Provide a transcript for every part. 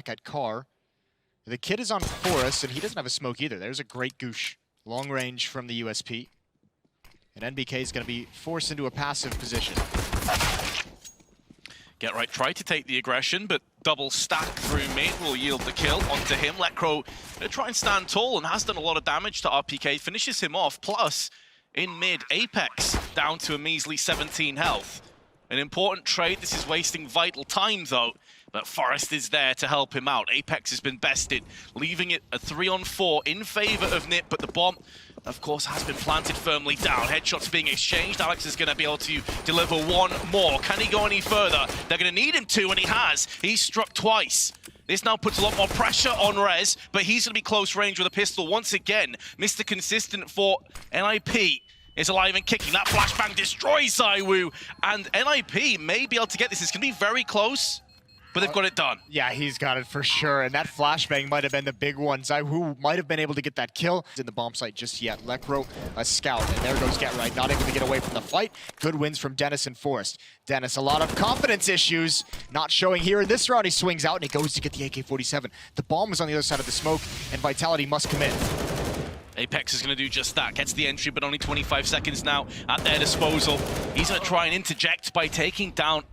back at Car. The kid is on Forest, and he doesn't have a smoke either. There's a great goosh. Long range from the USP. And NBK is going to be forced into a passive position. Get right, try to take the aggression, but double stack through mid will yield the kill onto him. Lekro gonna try and stand tall and has done a lot of damage to RPK, finishes him off. Plus, in mid, Apex down to a measly 17 health. An important trade. This is wasting vital time though, but Forest is there to help him out. Apex has been bested, leaving it a 3-on-4 in favor of NiP, but the bomb, of course, has been planted firmly down. Headshots being exchanged. Alex is going to be able to deliver one more. Can he go any further? They're going to need him to, and he has. He's struck twice. This now puts a lot more pressure on Rez, but he's going to be close range with a pistol once again. Mr. Consistent for NiP is alive and kicking. That flashbang destroys ZywOo, and NiP may be able to get this. It's going to be very close, but they've got it done. Yeah, he's got it for sure, and that flashbang might have been the big one. ZywOo might have been able to get that kill in the bomb site just yet. Lekro, a scout, and there goes Get Right, not able to get away from the fight. Good wins from Dennis and Forest. Dennis, a lot of confidence issues, not showing here in this round. He swings out, and he goes to get the AK-47. The bomb is on the other side of the smoke, and Vitality must commit. Apex is going to do just that. Gets the entry, but only 25 seconds now at their disposal. He's going to try and interject by taking down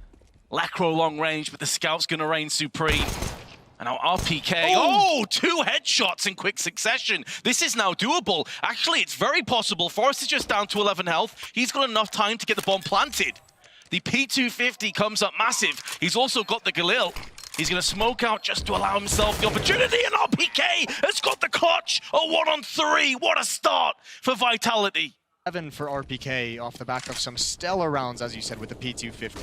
Lekro long range, but the scout's going to reign supreme. And now RPK, oh, 2 headshots in quick succession. This is now doable. Actually, it's very possible. Forrest is just down to 11 health. He's got enough time to get the bomb planted. The P250 comes up massive. He's also got the Galil. He's going to smoke out just to allow himself the opportunity, and RPK has got the clutch. A 1-on-3. What a start for Vitality. 7 for RPK off the back of some stellar rounds, as you said, with the P250.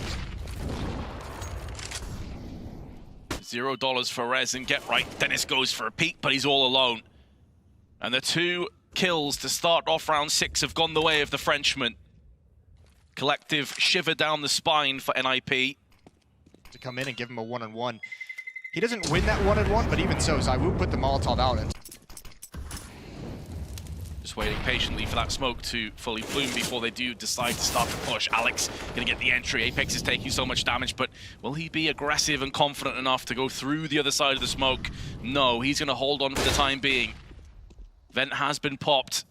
$0 for Rez and Get Right. Dennis goes for a peek, but he's all alone. And the 2 kills to start off round 6 have gone the way of the Frenchman. Collective shiver down the spine for NiP. To come in and give him a 1-on-1. He doesn't win that 1-on-1, but even so, ZywOo put the Molotov out. And just waiting patiently for that smoke to fully plume before they do decide to start the push. Alex gonna get the entry. Apex is taking so much damage, but will he be aggressive and confident enough to go through the other side of the smoke? No, he's gonna hold on for the time being. Vent has been popped.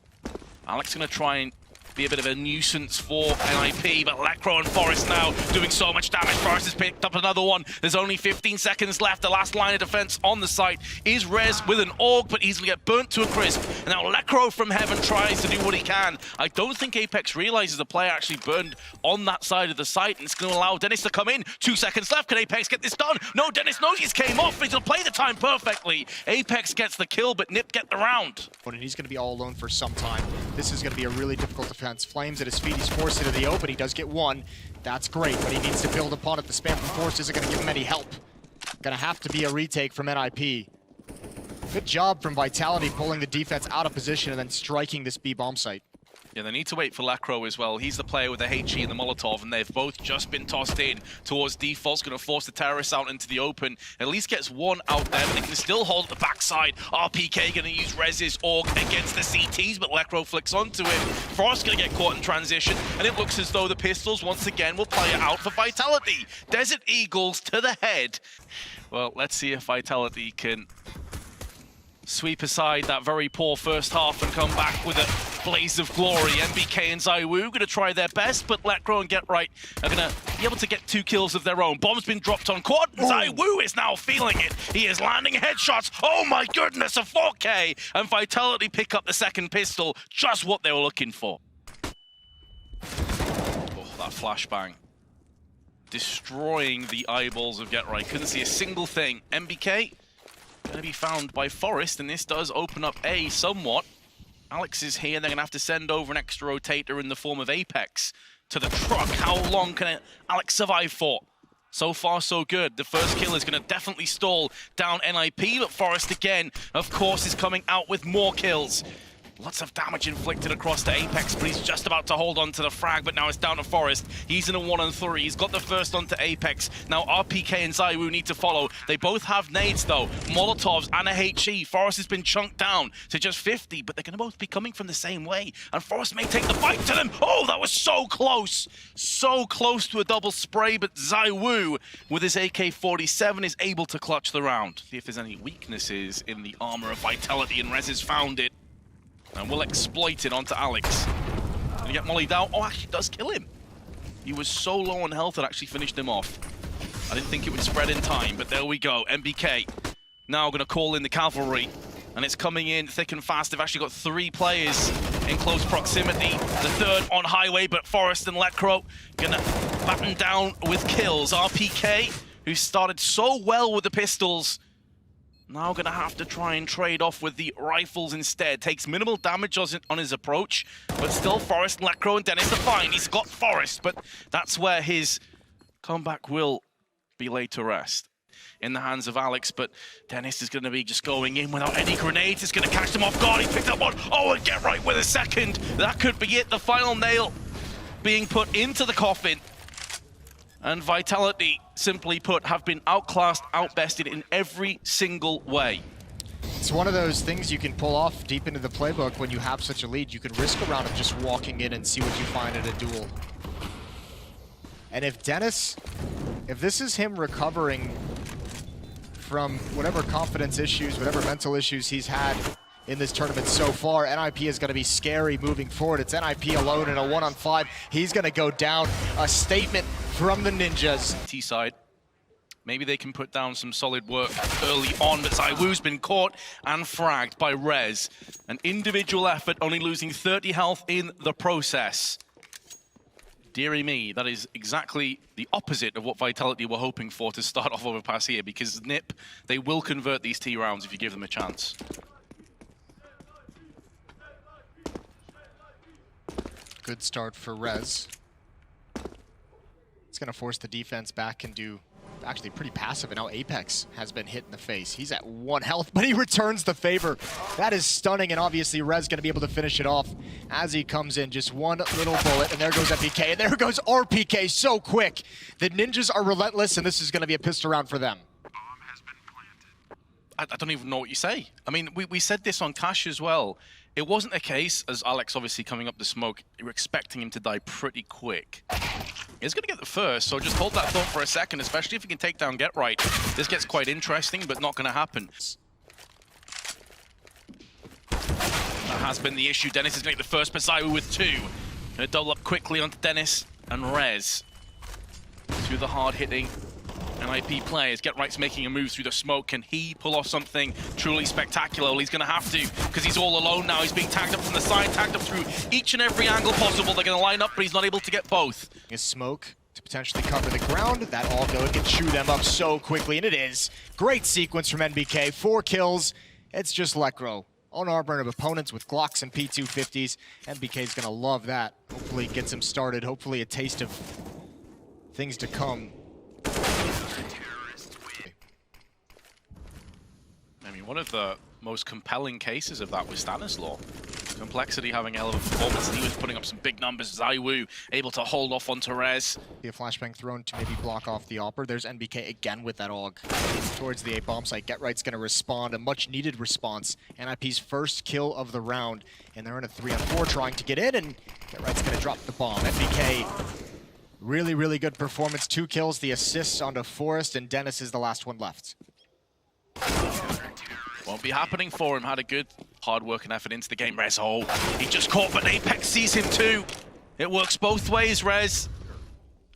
Alex gonna try and be a bit of a nuisance for NiP, but Lekro and Forest now doing so much damage. Forest has picked up another one. There's only 15 seconds left. The last line of defense on the site is Rez with an AUG, but he's gonna get burnt to a crisp. And now Lekro from heaven tries to do what he can. I don't think Apex realizes the player actually burned on that side of the site, and it's gonna allow Dennis to come in. 2 seconds left. Can Apex get this done? No, Dennis knows he's came off. He's gonna play the time perfectly. Apex gets the kill, but NiP get the round. and he's gonna be all alone for some time. This is gonna be a really difficult defense. Flames at his feet, he's forced into the open. He does get 1. That's great, but he needs to build upon it. The spam from Force isn't gonna give him any help. Gonna have to be a retake from NiP. Good job from Vitality pulling the defense out of position and then striking this B bomb site. Yeah, they need to wait for Lekro as well. He's the player with the HE and the Molotov, and they've both just been tossed in towards default's going to force the terrorists out into the open. At least gets 1 out there, but they can still hold at the backside. RPK going to use Rez's AUG against the CTs, but Lekro flicks onto him. Frost going to get caught in transition, and it looks as though the pistols once again will play it out for Vitality. Desert Eagles to the head. Well, let's see if Vitality can sweep aside that very poor first half and come back with a blaze of glory. NBK and ZywOo going to try their best, but Lekro and Get Right are going to be able to get 2 kills of their own. Bomb's been dropped on quad. ZywOo is now feeling it. He is landing headshots. Oh my goodness, a 4K. And Vitality pick up the second pistol. Just what they were looking for. Oh, that flashbang. Destroying the eyeballs of Get Right. Couldn't see a single thing. NBK going to be found by Forest, and this does open up A somewhat. Alex is here. They're going to have to send over an extra rotator in the form of Apex to the truck. How long can Alex survive for? So far, so good. The first kill is going to definitely stall down NiP, but Forest again, of course, is coming out with more kills. Lots of damage inflicted across to Apex, but he's just about to hold on to the frag, but now it's down to Forest. He's in a 1-on-3. He's got the first onto Apex. Now RPK and ZywOo need to follow. They both have nades, though. Molotovs and a HE. Forest has been chunked down to just 50, but they're going to both be coming from the same way. And Forest may take the fight to them. Oh, that was so close. So close to a double spray, but ZywOo, with his AK-47, is able to clutch the round. See if there's any weaknesses in the armor of Vitality, and Rez has found it. And will exploit it onto Alex. Gonna get mollied out. Oh, actually does kill him. He was so low on health it actually finished him off. I didn't think it would spread in time, but there we go. NBK now gonna call in the cavalry. And it's coming in thick and fast. They've actually got 3 players in close proximity. The third on highway, but Forest and Lekro gonna batten down with kills. RPK, who started so well with the pistols, now gonna have to try and trade off with the rifles instead. Takes minimal damage on his approach, but still Forest, Lekro, and Dennis are fine. He's got Forest, but that's where his comeback will be laid to rest. In the hands of Alex, but Dennis is gonna be just going in without any grenades. It's gonna catch them off guard. He picked up one. Oh, and get right with a second. That could be it. The final nail being put into the coffin. And Vitality, simply put, have been outclassed, outbested in every single way. It's one of those things you can pull off deep into the playbook when you have such a lead. You can risk a round of just walking in and see what you find at a duel. And if Dennis, if this is him recovering from whatever confidence issues, whatever mental issues he's had in this tournament so far, NiP is going to be scary moving forward. It's NiP alone in a 1-on-5. He's going to go down. A statement from the Ninjas. T-side. Maybe they can put down some solid work early on, but ZywOo's been caught and fragged by Rez. An individual effort, only losing 30 health in the process. Deary me, that is exactly the opposite of what Vitality were hoping for to start off Overpass here, because NiP, they will convert these T rounds if you give them a chance. Good start for Rez. It's going to force the defense back and do actually pretty passive, and now Apex has been hit in the face. He's at 1 health, but he returns the favor. That is stunning, and obviously Rez going to be able to finish it off as he comes in. Just one little bullet, and there goes MBK, and there goes RPK so quick. The Ninjas are relentless, and this is going to be a pistol round for them. I don't even know what you say. I mean, we said this on Cash as well. It wasn't a case, as Alex obviously coming up the smoke, you were expecting him to die pretty quick. He's going to get the first, so just hold that thought for a second, especially if he can take down Get Right. This gets quite interesting, but not going to happen. That has been the issue. Dennis is going to get the first, but ZywOo with 2. Going to double up quickly onto Dennis and Rez. Through the hard-hitting NiP players. Get Right's making a move through the smoke. Can he pull off something truly spectacular? Well, he's going to have to, because he's all alone now. He's being tagged up from the side, tagged up through each and every angle possible. They're going to line up, but he's not able to get both. His smoke to potentially cover the ground. That all go can chew them up so quickly, and it is. Great sequence from NBK. 4 kills. It's just Lekro. Unarmored of opponents with Glocks and P250s. NBK's going to love that. Hopefully it gets him started. Hopefully a taste of things to come. I mean, one of the most compelling cases of that was Stanislaw. Complexity having a hell of a performance, and he was putting up some big numbers. ZywOo able to hold off on Rez. A flashbang thrown to maybe block off the Opper. There's NBK again with that AUG towards the A bomb site. Get Right's going to respond, a much needed response. NiP's first kill of the round, and they're in a 3-on-4 trying to get in, and Get Right's going to drop the bomb. NBK, really, really good performance. 2 kills, the assists onto Forest, and Dennis is the last one left. Won't be happening for him. Had a good hard work and effort into the game. Rez, oh, he just caught, but Apex sees him too. It works both ways, Rez.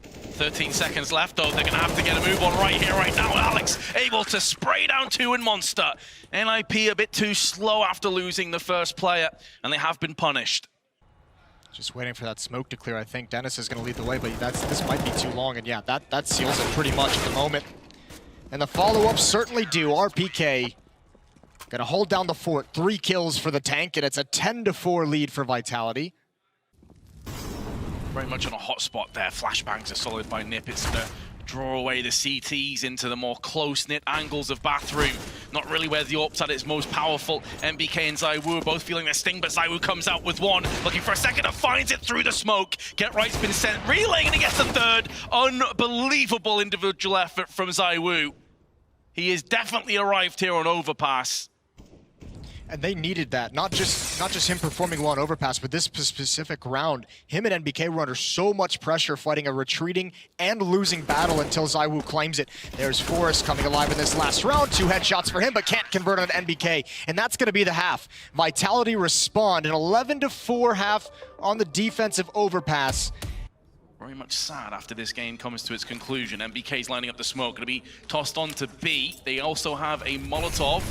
13 seconds left, though. They're going to have to get a move on right here, right now. Alex able to spray down 2 in Monster. NiP a bit too slow after losing the first player, and they have been punished. Just waiting for that smoke to clear. I think Dennis is going to lead the way, but this might be too long, and yeah, that seals it pretty much at the moment. And the follow-ups certainly do. RPK gonna hold down the fort. 3 kills for the tank, and it's a 10-4 lead for Vitality. Very much on a hot spot there. Flashbangs are solid by NiP. It's gonna draw away the CTs into the more close-knit angles of Bathroom. not really where the AWP's at its most powerful. MBK and ZywOo are both feeling their sting, but ZywOo comes out with one, looking for a second and finds it through the smoke. Get Right's been sent, relaying, and he gets the third. Unbelievable individual effort from ZywOo. He has definitely arrived here on Overpass. And they needed that, not just him performing well on Overpass, but this specific round, him and NBK were under so much pressure fighting a retreating and losing battle until ZywOo claims it. There's Forrest coming alive in this last round, 2 headshots for him, but can't convert on NBK, and that's gonna be the half. Vitality respond, an 11-4 half on the defensive Overpass. Very much sad after this game comes to its conclusion. MBK's lining up the smoke, gonna be tossed on to B. They also have a Molotov.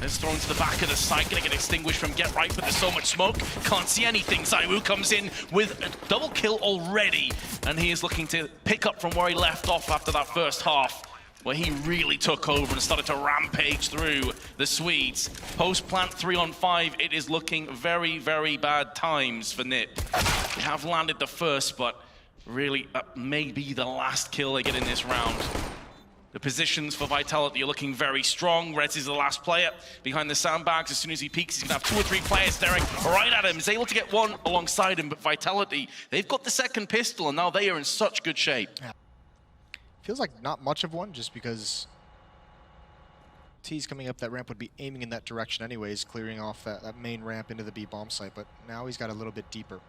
It's thrown to the back of the site, gonna get extinguished from Get Right, but there's so much smoke, can't see anything. ZywOo comes in with a double kill already, and he is looking to pick up from where he left off after that first half, where he really took over and started to rampage through the Swedes. Post-plant 3-on-5, it is looking very, very bad times for NiP. They have landed the first, but really may be the last kill they get in this round. The positions for Vitality are looking very strong. Rez is the last player behind the sandbags. As soon as he peeks, he's gonna have 2 or 3 players staring right at him. He's able to get one alongside him, but Vitality, they've got the second pistol, and now they are in such good shape. Yeah. Feels like not much of one, just because T's coming up that ramp would be aiming in that direction anyways, clearing off that main ramp into the B bomb site, but now he's got a little bit deeper.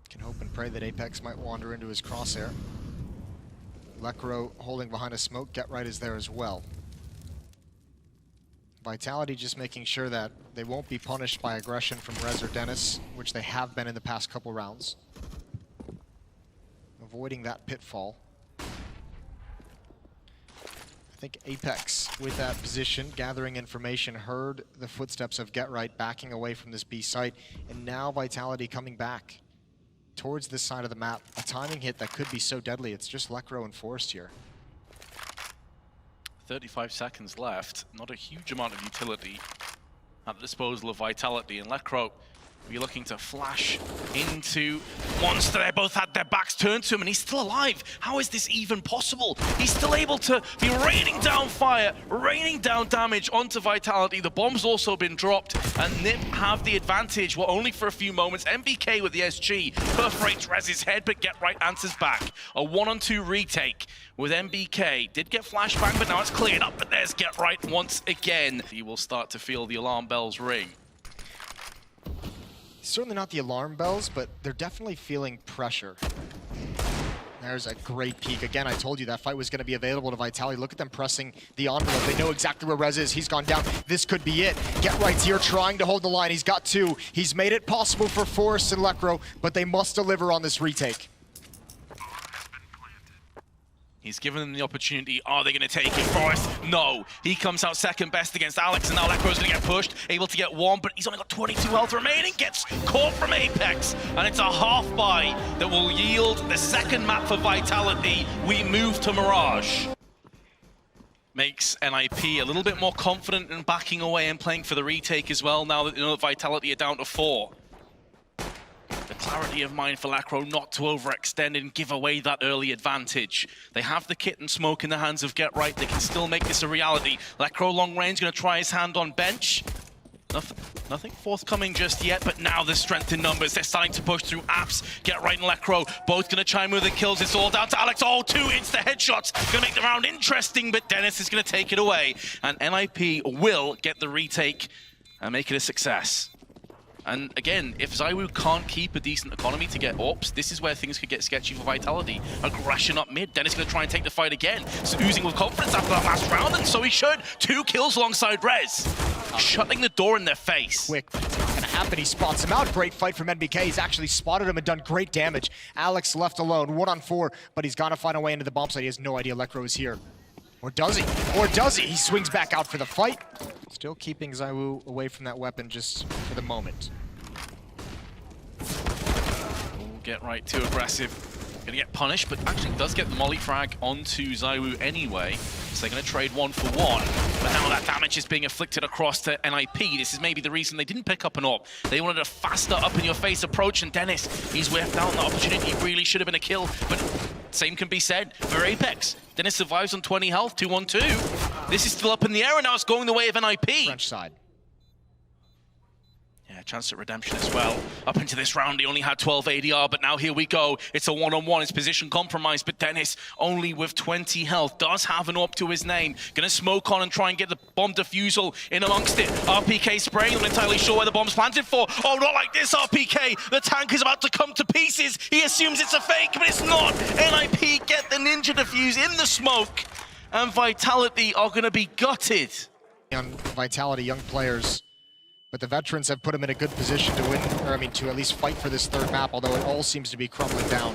Can hope and pray that Apex might wander into his crosshair. Lekro holding behind a smoke. Get Right is there as well. Vitality just making sure that they won't be punished by aggression from Rez or Dennis, which they have been in the past couple rounds. Avoiding that pitfall. I think Apex, with that position, gathering information, heard the footsteps of Get Right backing away from this B site, and now Vitality coming back towards this side of the map. A timing hit that could be so deadly. It's just Lekro and Forrest here. 35 seconds left. Not a huge amount of utility at the disposal of Vitality, and Lekro will be looking to flash into Monster. They both had their backs turned to him, and he's still alive. How is this even possible? He's still able to be raining down fire, raining down damage onto Vitality. The bomb's also been dropped, and NiP have the advantage, well, only for a few moments. MBK with the SG perforates Rez's head, but Get Right answers back. A 1-on-2 retake with MBK. Did get flashbang, but now it's cleared up, but there's Get Right once again. He will start to feel the alarm bells ring. Certainly not the alarm bells, but they're definitely feeling pressure. There's a great peek. Again, I told you that fight was going to be available to Vitality. Look at them pressing the envelope. They know exactly where Rez is. He's gone down. This could be it. Get Right's here trying to hold the line. He's got 2. He's made it possible for Forrest and Lekro, but they must deliver on this retake. He's given them the opportunity. Are they going to take it? Forrest? No. He comes out second best against Alex, and now Lekro's going to get pushed. Able to get 1, but he's only got 22 health remaining. Gets caught from Apex, and it's a half buy that will yield the second map for Vitality. We move to Mirage. Makes NiP a little bit more confident in backing away and playing for the retake as well, now that they know that Vitality are down to 4. The clarity of mind for Lekro not to overextend and give away that early advantage. They have the kit and smoke in the hands of Get Right. They can still make this a reality. Lekro long range going to try his hand on bench. Nothing forthcoming just yet, but now there's strength in numbers. They're starting to push through apps. Get Right and Lekro both going to chime with the kills. It's all down to Alex. Oh, 2 insta headshots. Going to make the round interesting, but Dennis is going to take it away. And NiP will get the retake and make it a success. And again, if ZywOo can't keep a decent economy to get AWPs, this is where things could get sketchy for Vitality. Aggression up mid. Dennis going to try and take the fight again. So oozing with confidence after that last round, and so he should. 2 kills alongside Rez. Shutting the door in their face. Quick, but it's not going to happen. He spots him out. Great fight from NBK. He's actually spotted him and done great damage. Alex left alone, 1-on-4, but he's got to find a way into the bomb site. He has no idea Lekro is here. Or does he? Or does he? He swings back out for the fight. Still keeping ZywOo away from that weapon just for the moment. Get Right, too aggressive. Gonna get punished, but actually does get the molly frag onto ZywOo anyway. So they're gonna trade 1 for 1. But now that damage is being afflicted across to NiP. This is maybe the reason they didn't pick up an AWP. They wanted a faster up-in-your-face approach, and Dennis, he's whiffed out on the opportunity. Really should have been a kill, but Same can be said for Apex. Dennis survives on 20 health, 2-on-2. This is still up in the air, and now it's going the way of NiP. French side. Yeah, chance at redemption as well. Up into this round, he only had 12 ADR, but now here we go. It's a one-on-one. It's position compromised, but Dennis, only with 20 health, does have an AWP to his name. Gonna smoke on and try and get the bomb defusal in amongst it. RPK spraying, not entirely sure where the bomb's planted for. Oh, not like this, RPK. The tank is about to come to pieces. He assumes it's a fake, but it's not. NiP get the ninja defuse in the smoke, and Vitality are gonna be gutted. On Vitality, young players. But the veterans have put him in a good position to win, or I mean, to at least fight for this third map, although it all seems to be crumbling down.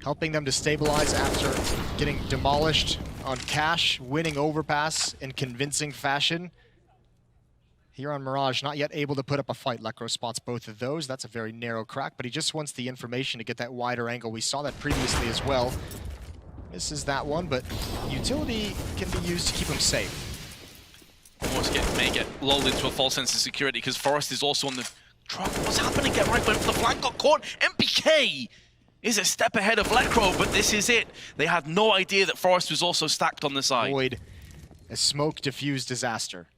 Helping them to stabilize after getting demolished on Cash, winning Overpass in convincing fashion. Here on Mirage, not yet able to put up a fight. Lekro spots both of those. That's a very narrow crack, but he just wants the information to get that wider angle. We saw that previously as well. Misses that one, but utility can be used to keep him safe. Almost may get lulled into a false sense of security because Forest is also on the truck. What's happening? Get right, went for the flank, got caught. NPK is a step ahead of Lekro, but this is it. They had no idea that Forest was also stacked on the side. Void, a smoke-diffused disaster.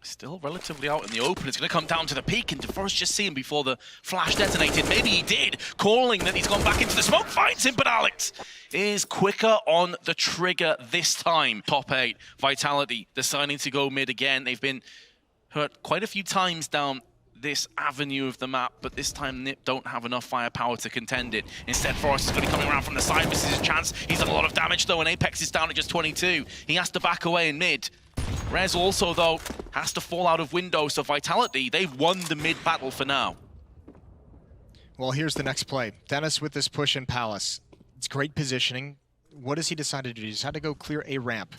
Still relatively out in the open. It's going to come down to the peak, and DeForest just see him before the flash detonated. Maybe he did, calling that he's gone back into the smoke, finds him, but Alex is quicker on the trigger this time. Top 8, Vitality deciding to go mid again. They've been hurt quite a few times down this avenue of the map, but this time NiP don't have enough firepower to contend it. Instead, Forrest is going to be coming around from the side. This is his chance. He's done a lot of damage, though, and Apex is down at just 22. He has to back away in mid. Rez also, though, has to fall out of window, so Vitality, they've won the mid battle for now. Well, here's the next play. Dennis with this push in Palace. It's great positioning. What does he decide to do? He decided to go clear A ramp.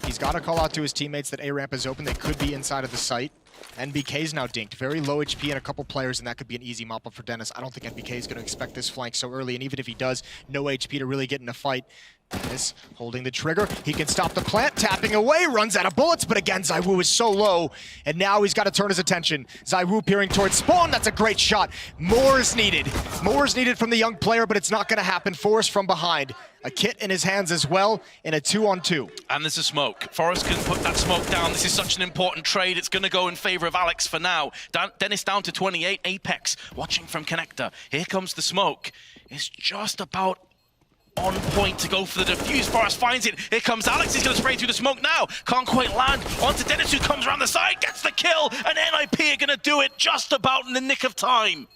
He's got to call out to his teammates that A ramp is open. They could be inside of the site. NBK's now dinked. Very low HP and a couple players, and that could be an easy mop-up for Dennis. I don't think NBK is going to expect this flank so early, and even if he does, no HP to really get in a fight. Dennis holding the trigger. He can stop the plant, tapping away, runs out of bullets, but again, ZywOo is so low, and now he's got to turn his attention. ZywOo peering towards spawn. That's a great shot. More is needed. More is needed from the young player, but it's not going to happen. Forrest from behind. A kit in his hands as well, in a 2-on-2. And there's a smoke. Forrest can put that smoke down. This is such an important trade. It's going to go in favor of Alex for now. Dennis down to 28. Apex watching from connector. Here comes the smoke. It's just about on point to go for the defuse. Forrest finds it. Here comes Alex. He's going to spray through the smoke now. Can't quite land. Onto Dennis, who comes around the side, gets the kill, and NiP are going to do it just about in the nick of time.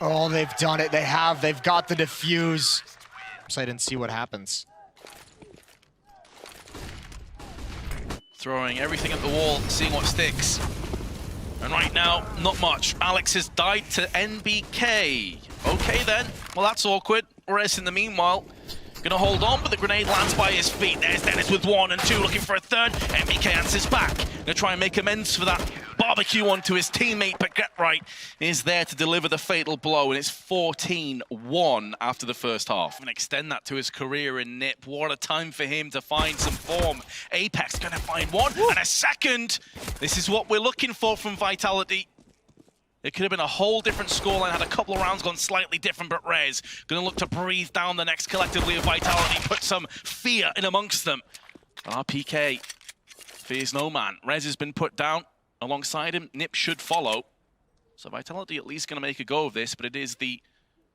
Oh, they've done it. They have. They've got the defuse. So I didn't see what happens. Throwing everything at the wall, seeing what sticks. And right now, not much. Alex has died to NBK. Okay then, well that's awkward. Rez in the meanwhile, gonna hold on, but the grenade lands by his feet. There's Dennis with 1 and 2, looking for a third. NBK answers back. Gonna try and make amends for that barbecue onto his teammate, but GetRight is there to deliver the fatal blow, and it's 14-1 after the first half. And extend that to his career in NiP. What a time for him to find some form. Apex gonna find 1 and a second. This is what we're looking for from Vitality. It could have been a whole different scoreline had a couple of rounds gone slightly different, but Rez gonna look to breathe down the next collectively of Vitality, put some fear in amongst them. RPK fears no man. Rez has been put down. Alongside him, NiP should follow. So Vitality at least gonna make a go of this, but it is the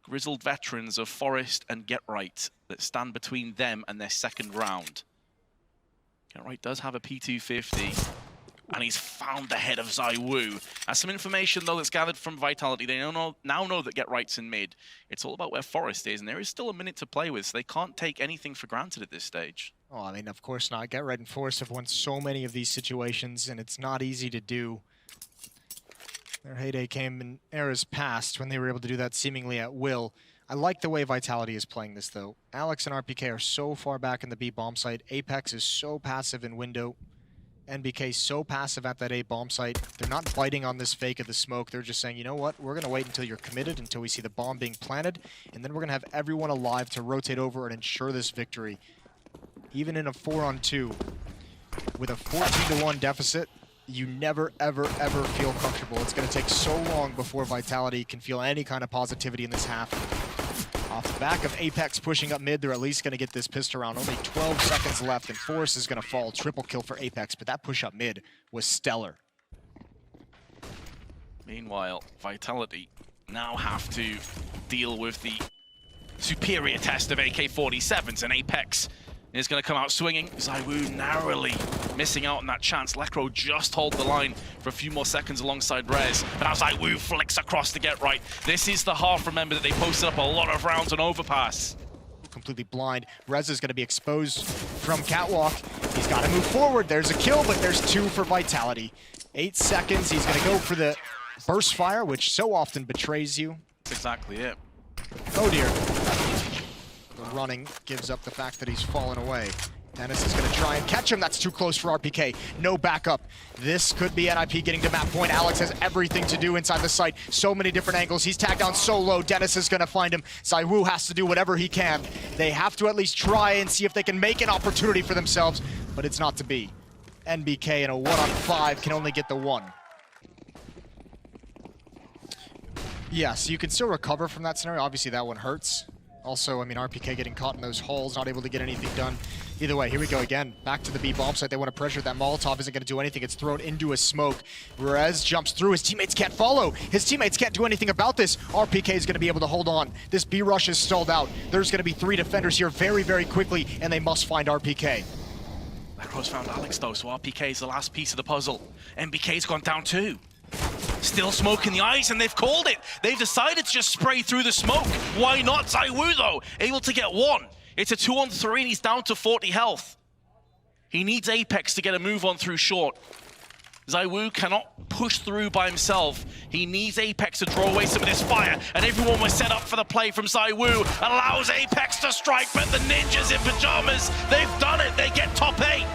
grizzled veterans of Forest and GetRight that stand between them and their second round. GetRight does have a P250. And he's found the head of ZywOo. As some information, though, that's gathered from Vitality, they now know that GetRight's in mid. It's all about where Forest is, and there is still a minute to play with, so they can't take anything for granted at this stage. Oh, I mean, of course not. GetRight and Forest have won so many of these situations, and it's not easy to do. Their heyday came in eras past when they were able to do that seemingly at will. I like the way Vitality is playing this, though. Alex and RPK are so far back in the B bomb site. Apex is so passive in window. NBK so passive at that A bomb site. They're not biting on this fake of the smoke. They're just saying, you know what? We're going to wait until you're committed, until we see the bomb being planted, and then we're going to have everyone alive to rotate over and ensure this victory. Even in a 4-on-2, with a 14-1 deficit, You never, ever, ever feel comfortable. It's going to take so long before Vitality can feel any kind of positivity in this half. Off the back of Apex pushing up mid, they're at least going to get this pistol round. Only 12 seconds left, and Force is going to fall. Triple kill for Apex, but that push up mid was stellar. Meanwhile, Vitality now have to deal with the superior test of AK-47s, and Apex is going to come out swinging. ZywOo narrowly missing out on that chance. Lekro just hold the line for a few more seconds alongside Rez. But now ZywOo flicks across to get right. This is the half, remember, that they posted up a lot of rounds on Overpass. Completely blind. Rez is going to be exposed from Catwalk. He's got to move forward. There's a kill, but there's 2 for Vitality. 8 seconds. He's going to go for the burst fire, which so often betrays you. That's exactly it. Oh dear. The running gives up the fact that he's fallen away. Dennis is going to try and catch him. That's too close for RPK. No backup. This could be NiP getting to map point. Alex has everything to do inside the site. So many different angles. He's tagged down so low. Dennis is going to find him. ZywOo has to do whatever he can. They have to at least try and see if they can make an opportunity for themselves, but it's not to be. NBK in a 1-on-5 can only get the 1. Yes, you can still recover from that scenario. Obviously, that one hurts. Also, I mean, RPK getting caught in those holes, not able to get anything done. Either way, here we go again. Back to the B bomb site. They want to pressure. That Molotov isn't going to do anything. It's thrown into a smoke. Rez jumps through. His teammates can't follow. His teammates can't do anything about this. RPK is going to be able to hold on. This B rush is stalled out. There's going to be 3 defenders here very, very quickly, and they must find RPK. Lekro's found Alex, though, so RPK is the last piece of the puzzle. NBK's gone down too. Still smoke in the eyes, and they've called it. They've decided to just spray through the smoke. Why not? ZywOo, though, able to get 1. It's a 2-on-3, and he's down to 40 health. He needs Apex to get a move on through short. ZywOo cannot push through by himself. He needs Apex to draw away some of this fire, and everyone was set up for the play from ZywOo. Allows Apex to strike, but the ninjas in pajamas, they've done it. They get top 8.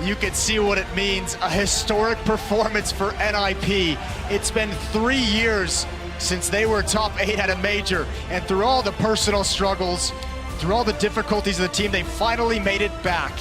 You can see what it means, a historic performance for NiP. It's been 3 years since they were top 8 at a major, and through all the personal struggles, through all the difficulties of the team, they finally made it back.